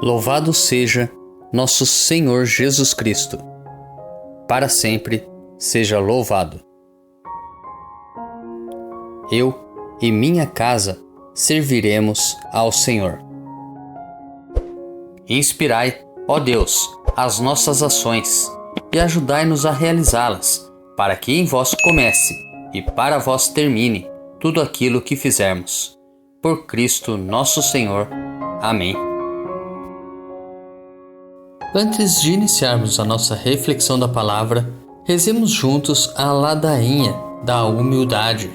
Louvado seja nosso Senhor Jesus Cristo. Para sempre seja louvado. Eu e minha casa serviremos ao Senhor. Inspirai, ó Deus, as nossas ações e ajudai-nos a realizá-las, para que em vós comece e para vós termine tudo aquilo que fizermos. Por Cristo nosso Senhor. Amém. Antes de iniciarmos a nossa reflexão da palavra, rezemos juntos a ladainha da humildade.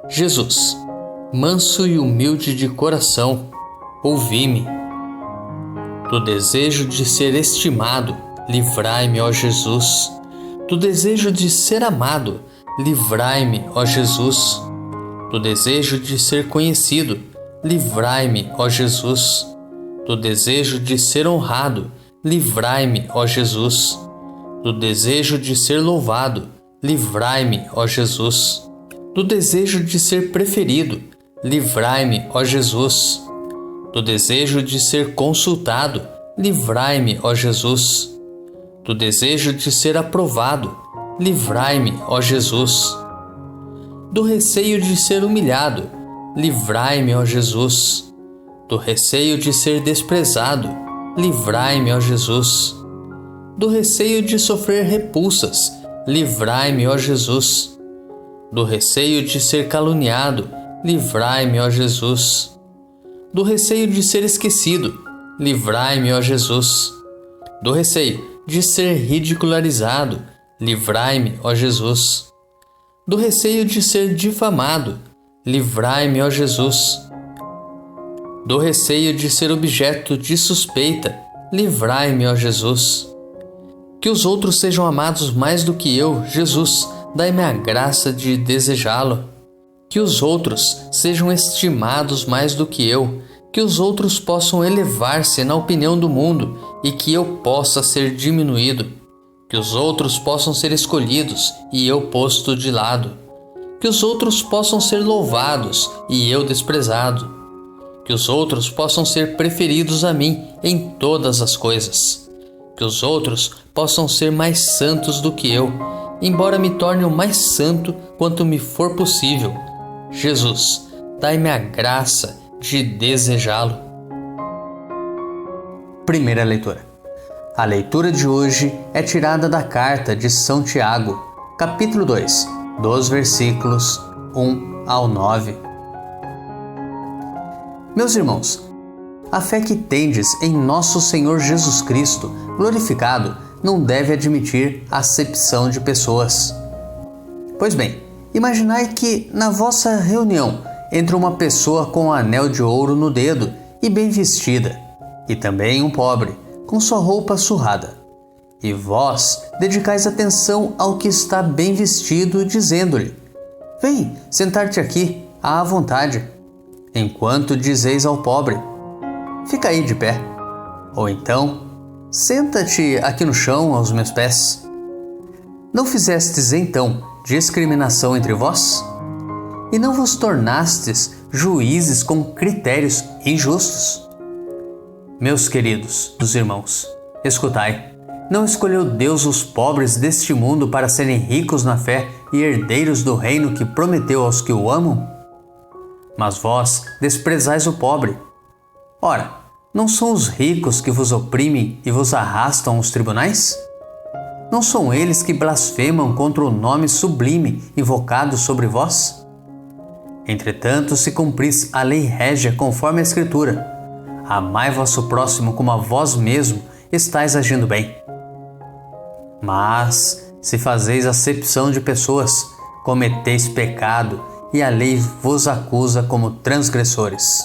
Jesus, manso e humilde de coração, ouvi-me. Do desejo de ser estimado, livrai-me, ó Jesus. Do desejo de ser amado, livrai-me, ó Jesus. Do desejo de ser conhecido, livrai-me, ó Jesus. Do desejo de ser honrado, livrai-me, ó Jesus. Do desejo de ser louvado, livrai-me, ó Jesus. Do desejo de ser preferido, livrai-me, ó Jesus. Do desejo de ser consultado, livrai-me, ó Jesus. Do desejo de ser aprovado, livrai-me, ó Jesus. Do receio de ser humilhado, livrai-me, ó Jesus. Do receio de ser desprezado, livrai-me, ó Jesus. Do receio de sofrer repulsas, livrai-me, ó Jesus. Do receio de ser caluniado, livrai-me, ó Jesus. Do receio de ser esquecido, livrai-me, ó Jesus. Do receio de ser ridicularizado, livrai-me, ó Jesus. Do receio de ser difamado, livrai-me, ó Jesus. Do receio de ser objeto de suspeita, livrai-me, ó Jesus. Que os outros sejam amados mais do que eu, Jesus, dai-me a graça de desejá-lo. Que os outros sejam estimados mais do que eu, que os outros possam elevar-se na opinião do mundo e que eu possa ser diminuído. Que os outros possam ser escolhidos e eu posto de lado. Que os outros possam ser louvados e eu desprezado. Que os outros possam ser preferidos a mim em todas as coisas. Que os outros possam ser mais santos do que eu, embora me torne o mais santo quanto me for possível. Jesus, dai-me a graça de desejá-lo. Primeira leitura. A leitura de hoje é tirada da carta de São Tiago, capítulo 2, dos versículos 1 ao 9. Meus irmãos, a fé que tendes em nosso Senhor Jesus Cristo, glorificado, não deve admitir acepção de pessoas. Pois bem, imaginai que na vossa reunião entra uma pessoa com um anel de ouro no dedo e bem vestida, e também um pobre, com sua roupa surrada. E vós dedicais atenção ao que está bem vestido, dizendo-lhe: vem sentar-te aqui, à vontade. Enquanto dizeis ao pobre: fica aí de pé. Ou então: senta-te aqui no chão aos meus pés. Não fizestes então discriminação entre vós? E não vos tornastes juízes com critérios injustos? Meus queridos dos irmãos, escutai. Não escolheu Deus os pobres deste mundo para serem ricos na fé e herdeiros do reino que prometeu aos que o amam? Mas vós desprezais o pobre. Ora, não são os ricos que vos oprimem e vos arrastam aos tribunais? Não são eles que blasfemam contra o nome sublime invocado sobre vós? Entretanto, se cumpris a lei régia conforme a Escritura, amai vosso próximo como a vós mesmo, estáis agindo bem. Mas, se fazeis acepção de pessoas, cometeis pecado e a lei vos acusa como transgressores.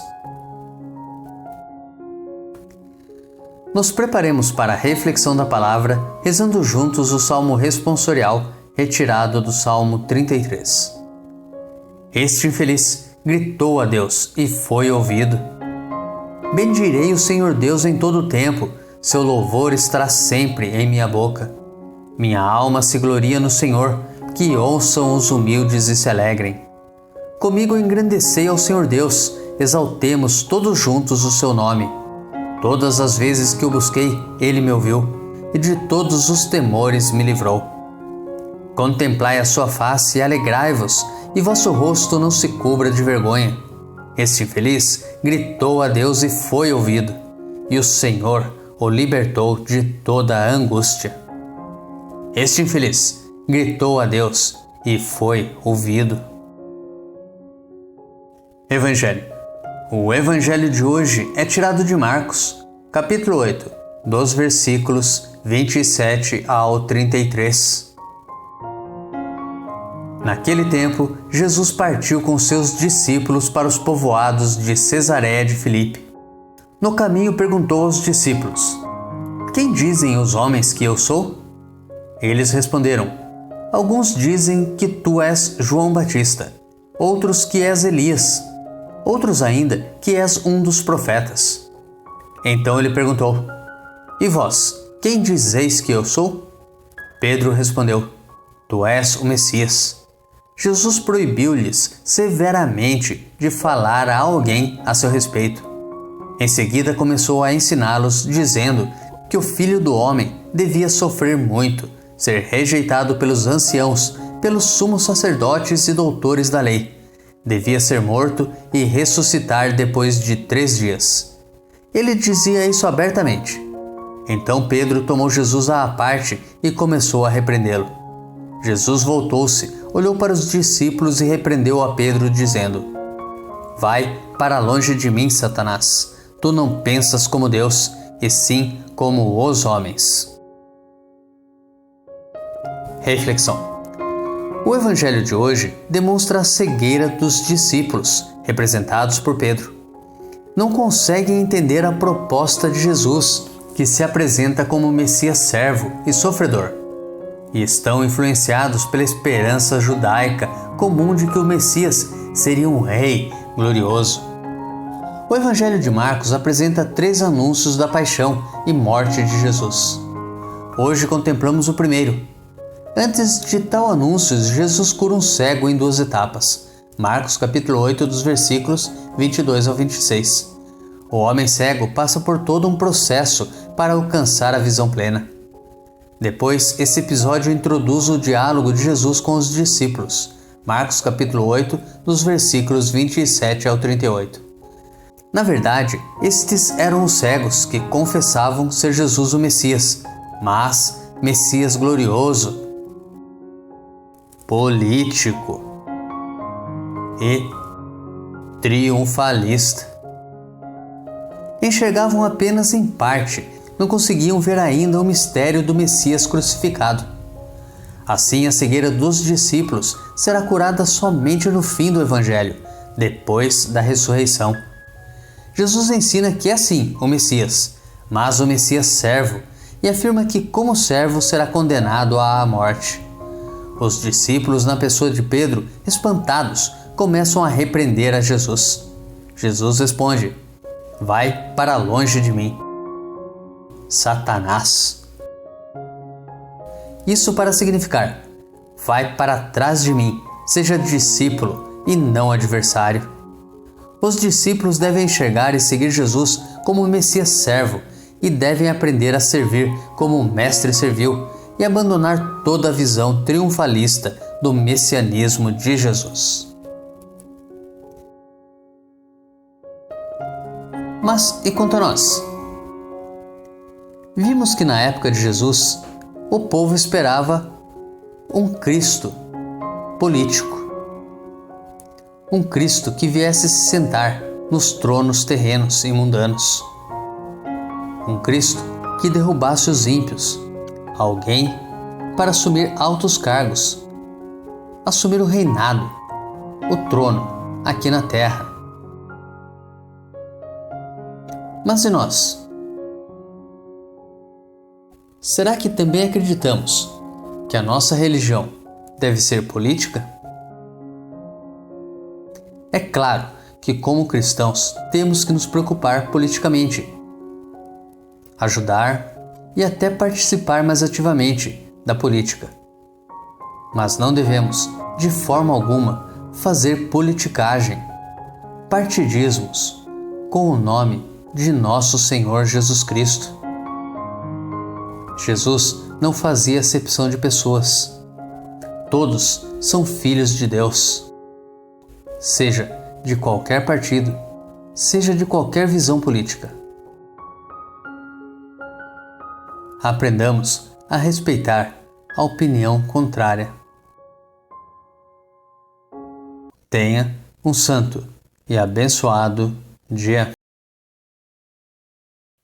Nos preparemos para a reflexão da palavra, rezando juntos o Salmo responsorial, retirado do Salmo 33. Este infeliz gritou a Deus e foi ouvido. Bendirei o Senhor Deus em todo o tempo, seu louvor estará sempre em minha boca. Minha alma se gloria no Senhor, que ouçam os humildes e se alegrem. Comigo engrandecei ao Senhor Deus, exaltemos todos juntos o seu nome. Todas as vezes que o busquei, ele me ouviu, e de todos os temores me livrou. Contemplai a sua face e alegrai-vos, e vosso rosto não se cubra de vergonha. Este infeliz gritou a Deus e foi ouvido, e o Senhor o libertou de toda a angústia. Este infeliz gritou a Deus e foi ouvido. Evangelho. O Evangelho de hoje é tirado de Marcos, capítulo 8, dos versículos 27 ao 33. Naquele tempo, Jesus partiu com seus discípulos para os povoados de Cesareia de Filipe. No caminho perguntou aos discípulos: Quem dizem os homens que eu sou? Eles responderam: Alguns dizem que tu és João Batista, outros que és Elias, outros ainda que és um dos profetas. Então ele perguntou: E vós, quem dizeis que eu sou? Pedro respondeu: Tu és o Messias. Jesus proibiu-lhes severamente de falar a alguém a seu respeito. Em seguida começou a ensiná-los, dizendo que o Filho do Homem devia sofrer muito, ser rejeitado pelos anciãos, pelos sumos sacerdotes e doutores da lei. Devia ser morto e ressuscitar depois de 3 dias. Ele dizia isso abertamente. Então Pedro tomou Jesus à parte e começou a repreendê-lo. Jesus voltou-se, olhou para os discípulos e repreendeu a Pedro, dizendo: Vai para longe de mim, Satanás. Tu não pensas como Deus, e sim como os homens. Reflexão. O Evangelho de hoje demonstra a cegueira dos discípulos, representados por Pedro. Não conseguem entender a proposta de Jesus, que se apresenta como Messias servo e sofredor, e estão influenciados pela esperança judaica comum de que o Messias seria um rei glorioso. O Evangelho de Marcos apresenta 3 anúncios da paixão e morte de Jesus. Hoje contemplamos o primeiro. Antes de tal anúncio, Jesus cura um cego em 2 etapas. Marcos capítulo 8, dos versículos 22 ao 26. O homem cego passa por todo um processo para alcançar a visão plena. Depois, esse episódio introduz o diálogo de Jesus com os discípulos. Marcos capítulo 8, dos versículos 27 ao 38. Na verdade, estes eram os cegos que confessavam ser Jesus o Messias, mas Messias glorioso, político e triunfalista. Enxergavam apenas em parte, não conseguiam ver ainda o mistério do Messias crucificado. Assim, a cegueira dos discípulos será curada somente no fim do Evangelho, depois da ressurreição. Jesus ensina que é sim o Messias, mas o Messias servo, e afirma que como servo será condenado à morte. Os discípulos, na pessoa de Pedro, espantados, começam a repreender a Jesus. Jesus responde: Vai para longe de mim, Satanás. Isso para significar: vai para trás de mim, seja discípulo e não adversário. Os discípulos devem enxergar e seguir Jesus como o Messias servo e devem aprender a servir como o Mestre serviu e abandonar toda a visão triunfalista do messianismo de Jesus. Mas e quanto a nós? Vimos que na época de Jesus, o povo esperava um Cristo político. Um Cristo que viesse se sentar nos tronos terrenos e mundanos. Um Cristo que derrubasse os ímpios. Alguém para assumir altos cargos. Assumir o reinado, o trono aqui na terra. Mas e nós? Será que também acreditamos que a nossa religião deve ser política? É claro que, como cristãos, temos que nos preocupar politicamente, ajudar e até participar mais ativamente da política. Mas não devemos, de forma alguma, fazer politicagem, partidismos, com o nome de nosso Senhor Jesus Cristo. Jesus não fazia acepção de pessoas. Todos são filhos de Deus. Seja de qualquer partido, seja de qualquer visão política. Aprendamos a respeitar a opinião contrária. Tenha um santo e abençoado dia.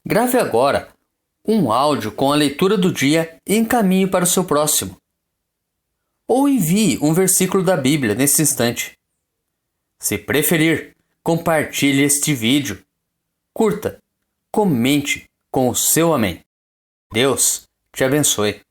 Grave agora um áudio com a leitura do dia e encaminhe para o seu próximo. Ou envie um versículo da Bíblia nesse instante. Se preferir, compartilhe este vídeo. Curta, comente com o seu amém. Deus te abençoe.